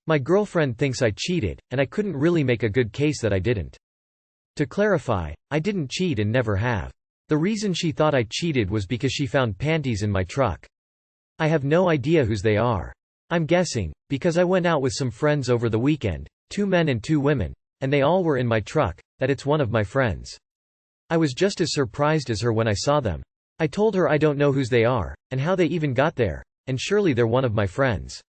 My girlfriend thinks I cheated, and I couldn't really make a good case that I didn't. To clarify, I didn't cheat and never have. The reason she thought I cheated was because she found panties in my truck. I have no idea whose they are. I'm guessing, because I went out with some friends over the weekend, 2 men and 2 women, and they all were in my truck, that it's one of my friends. I was just as surprised as her when I saw them. I told her I don't know whose they are, and how they even got there, and surely they're one of my friends.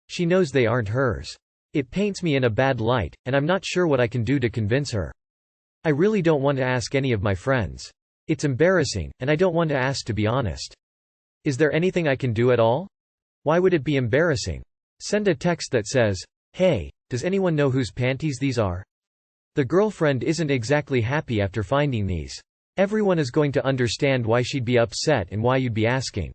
She knows they aren't hers. It paints me in a bad light, and I'm not sure what I can do to convince her. I really don't want to ask any of my friends. It's embarrassing, and I don't want to ask, to be honest. Is there anything I can do at all? Why would it be embarrassing? Send a text that says, "Hey, does anyone know whose panties these are?" The girlfriend isn't exactly happy after finding these. Everyone is going to understand why she'd be upset and why you'd be asking.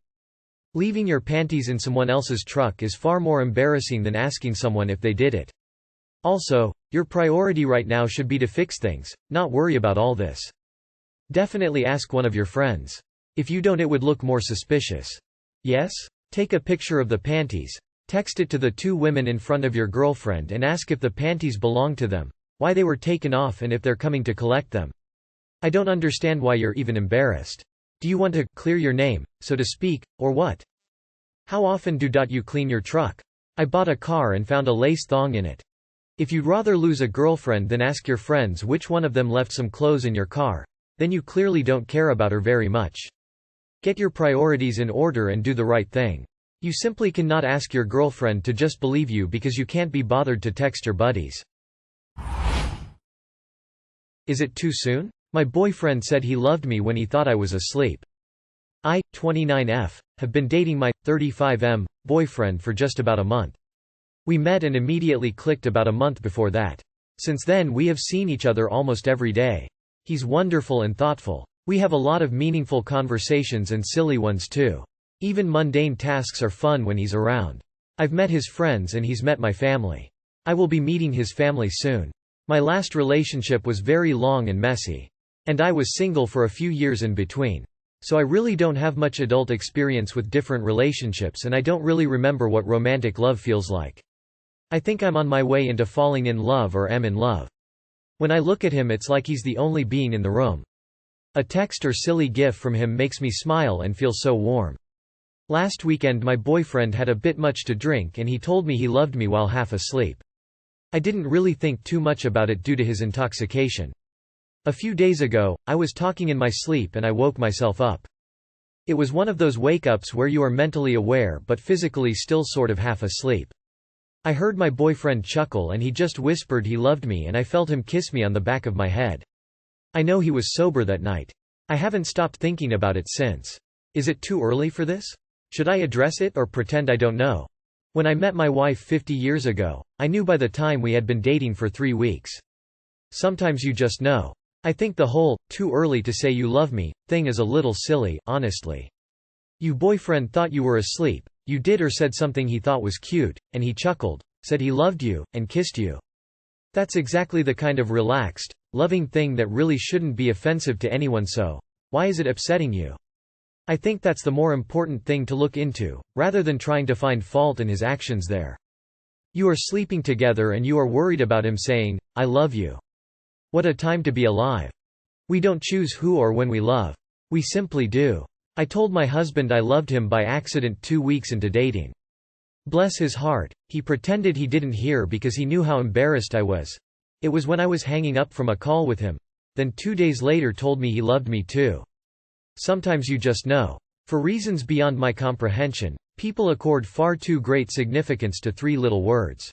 Leaving your panties in someone else's truck is far more embarrassing than asking someone if they did it. Also, your priority right now should be to fix things, not worry about all this. Definitely ask one of your friends. If you don't, it would look more suspicious. Yes? Take a picture of the panties. Text it to the 2 women in front of your girlfriend and ask if the panties belong to them, why they were taken off, and if they're coming to collect them. I don't understand why you're even embarrassed. Do you want to clear your name, so to speak, or what? How often do you clean your truck? I bought a car and found a lace thong in it. If you'd rather lose a girlfriend than ask your friends which one of them left some clothes in your car, then you clearly don't care about her very much. Get your priorities in order and do the right thing. You simply cannot ask your girlfriend to just believe you because you can't be bothered to text your buddies. Is it too soon? My boyfriend said he loved me when he thought I was asleep. I, 29F, have been dating my 35M boyfriend for just about a month. We met and immediately clicked about a month before that. Since then we have seen each other almost every day. He's wonderful and thoughtful. We have a lot of meaningful conversations and silly ones too. Even mundane tasks are fun when he's around. I've met his friends and he's met my family. I will be meeting his family soon. My last relationship was very long and messy. And I was single for a few years in between. So I really don't have much adult experience with different relationships, and I don't really remember what romantic love feels like. I think I'm on my way into falling in love or am in love. When I look at him, it's like he's the only being in the room. A text or silly gif from him makes me smile and feel so warm. Last weekend my boyfriend had a bit much to drink and he told me he loved me while half asleep. I didn't really think too much about it due to his intoxication. A few days ago, I was talking in my sleep and I woke myself up. It was one of those wake-ups where you are mentally aware but physically still sort of half asleep. I heard my boyfriend chuckle and he just whispered he loved me, and I felt him kiss me on the back of my head. I know he was sober that night. I haven't stopped thinking about it since. Is it too early for this? Should I address it or pretend I don't know? When I met my wife 50 years ago, I knew by the time we had been dating for 3 weeks. Sometimes you just know. I think the whole, "too early to say you love me" thing is a little silly, honestly. Your boyfriend thought you were asleep, you did or said something he thought was cute, and he chuckled, said he loved you, and kissed you. That's exactly the kind of relaxed, loving thing that really shouldn't be offensive to anyone, so why is it upsetting you? I think that's the more important thing to look into, rather than trying to find fault in his actions there. You are sleeping together and you are worried about him saying, "I love you." What a time to be alive. We don't choose who or when we love. We simply do. I told my husband I loved him by accident 2 weeks into dating. Bless his heart, he pretended he didn't hear because he knew how embarrassed I was. It was when I was hanging up from a call with him. Then 2 days later told me he loved me too. Sometimes you just know. For reasons beyond my comprehension, people accord far too great significance to 3 little words.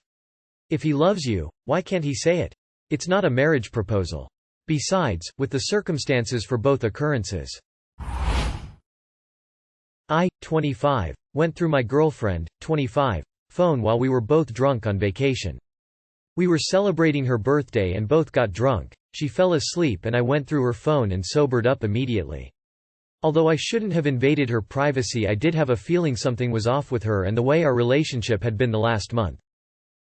If he loves you, why can't he say it? It's not a marriage proposal. Besides, with the circumstances for both occurrences. I, 25, went through my girlfriend, 25, phone while we were both drunk on vacation. We were celebrating her birthday and both got drunk. She fell asleep and I went through her phone and sobered up immediately. Although I shouldn't have invaded her privacy, I did have a feeling something was off with her and the way our relationship had been the last month.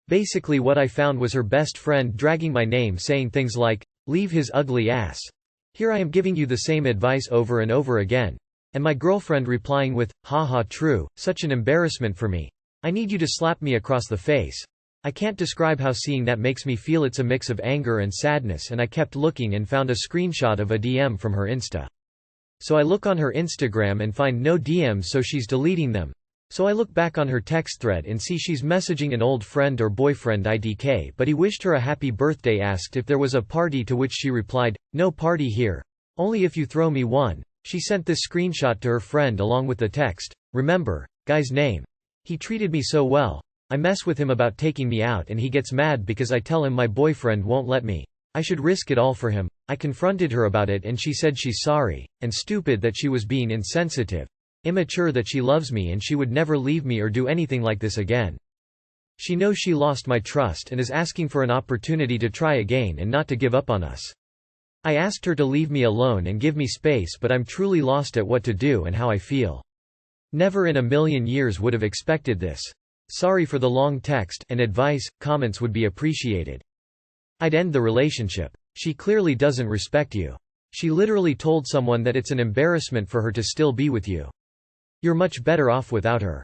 Basically what I found was her best friend dragging my name, saying things like, "Leave his ugly ass. Here I am giving you the same advice over and over again." And my girlfriend replying with, "Haha, true, such an embarrassment for me. I need you to slap me across the face." I can't describe how seeing that makes me feel. It's a mix of anger and sadness, and I kept looking and found a screenshot of a DM from her Insta. So I look on her Instagram and find no DMs, so she's deleting them. So I look back on her text thread and see she's messaging an old friend or boyfriend IDK, but he wished her a happy birthday, asked if there was a party, to which she replied, "No party here. Only if you throw me one." She sent this screenshot to her friend along with the text, "Remember, guy's name. He treated me so well. I mess with him about taking me out and he gets mad because I tell him my boyfriend won't let me. I should risk it all for him. I confronted her about it and she said she's sorry, and stupid that she was being insensitive. Immature that she loves me and she would never leave me or do anything like this again. She knows she lost my trust and is asking for an opportunity to try again and not to give up on us. I asked her to leave me alone and give me space, but I'm truly lost at what to do and how I feel. Never in a million years would have expected this. Sorry for the long text, and advice, comments would be appreciated. I'd end the relationship. She clearly doesn't respect you. She literally told someone that it's an embarrassment for her to still be with you. You're much better off without her.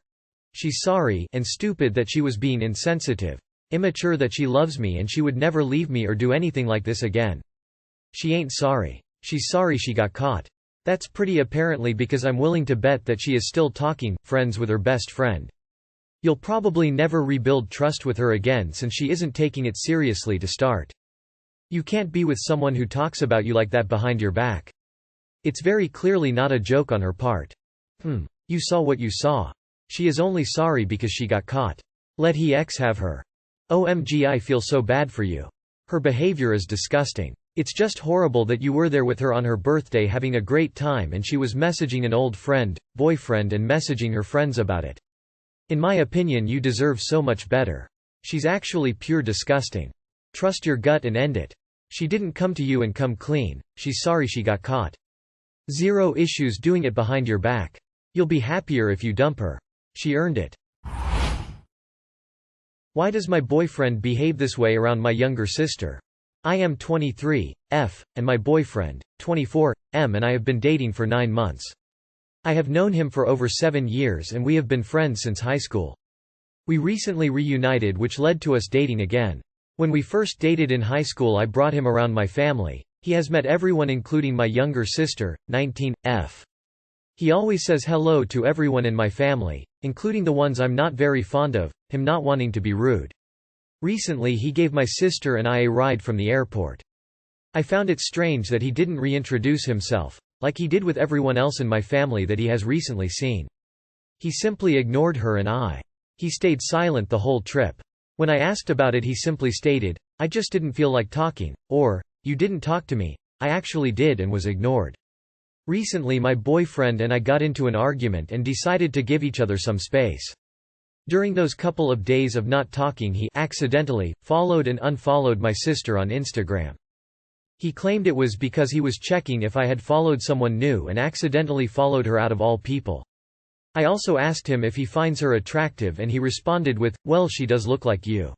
She's sorry, and stupid that she was being insensitive. Immature that she loves me and she would never leave me or do anything like this again. She ain't sorry. She's sorry she got caught. That's pretty apparently, because I'm willing to bet that she is still talking, friends with her best friend. You'll probably never rebuild trust with her again since she isn't taking it seriously to start. You can't be with someone who talks about you like that behind your back. It's very clearly not a joke on her part. You saw what you saw. She is only sorry because she got caught. Let he X have her. OMG, I feel so bad for you. Her behavior is disgusting. It's just horrible that you were there with her on her birthday having a great time and she was messaging an old friend, boyfriend, and messaging her friends about it. In my opinion, you deserve so much better. She's actually pure disgusting. Trust your gut and end it. She didn't come to you and come clean. She's sorry she got caught. Zero issues doing it behind your back. You'll be happier if you dump her. She earned it. Why does my boyfriend behave this way around my younger sister? I am 23, F, and my boyfriend, 24, M, and I have been dating for 9 months. I have known him for over 7 years and we have been friends since high school. We recently reunited, which led to us dating again. When we first dated in high school, I brought him around my family. He has met everyone including my younger sister, 19, F. He always says hello to everyone in my family, including the ones I'm not very fond of, him not wanting to be rude. Recently he gave my sister and I a ride from the airport. I found it strange that he didn't reintroduce himself, like he did with everyone else in my family that he has recently seen. He simply ignored her and I. He stayed silent the whole trip. When I asked about it, he simply stated, "I just didn't feel like talking," or, "You didn't talk to me." I actually did and was ignored. Recently my boyfriend and I got into an argument and decided to give each other some space. During those couple of days of not talking, he accidentally followed and unfollowed my sister on Instagram. He claimed it was because he was checking if I had followed someone new and accidentally followed her out of all people. I also asked him if he finds her attractive and he responded with, "Well, she does look like you."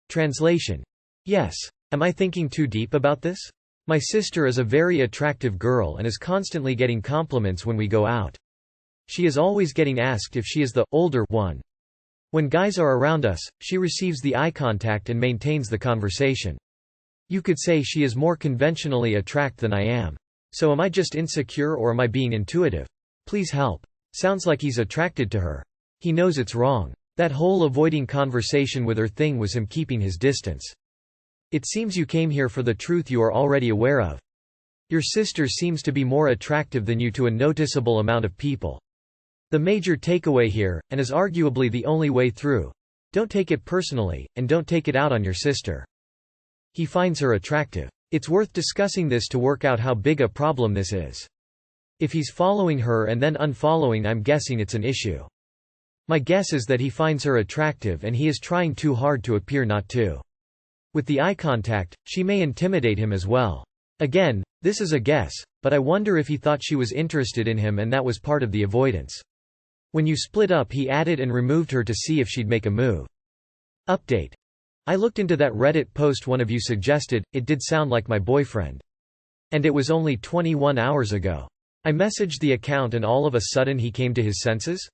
Translation: Yes. Am I thinking too deep about this? My sister is a very attractive girl and is constantly getting compliments when we go out. She is always getting asked if she is the older one. When guys are around us, she receives the eye contact and maintains the conversation. You could say she is more conventionally attracted than I am. So am I just insecure or am I being intuitive? Please help. Sounds like he's attracted to her. He knows it's wrong. That whole avoiding conversation with her thing was him keeping his distance. It seems you came here for the truth you are already aware of. Your sister seems to be more attractive than you to a noticeable amount of people. The major takeaway here, and is arguably the only way through: don't take it personally, and don't take it out on your sister. He finds her attractive. It's worth discussing this to work out how big a problem this is. If he's following her and then unfollowing, I'm guessing it's an issue. My guess is that he finds her attractive and he is trying too hard to appear not to. With the eye contact, she may intimidate him as well. Again, this is a guess, but I wonder if he thought she was interested in him and that was part of the avoidance. When you split up, he added and removed her to see if she'd make a move. Update. I looked into that Reddit post one of you suggested. It did sound like my boyfriend. And it was only 21 hours ago. I messaged the account and all of a sudden he came to his senses?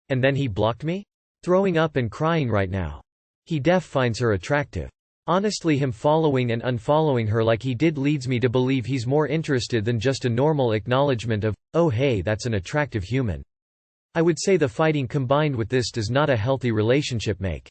And then he blocked me? Throwing up and crying right now. He def finds her attractive. Honestly, him following and unfollowing her like he did leads me to believe he's more interested than just a normal acknowledgement of, oh hey, that's an attractive human. I would say the fighting combined with this does not a healthy relationship make.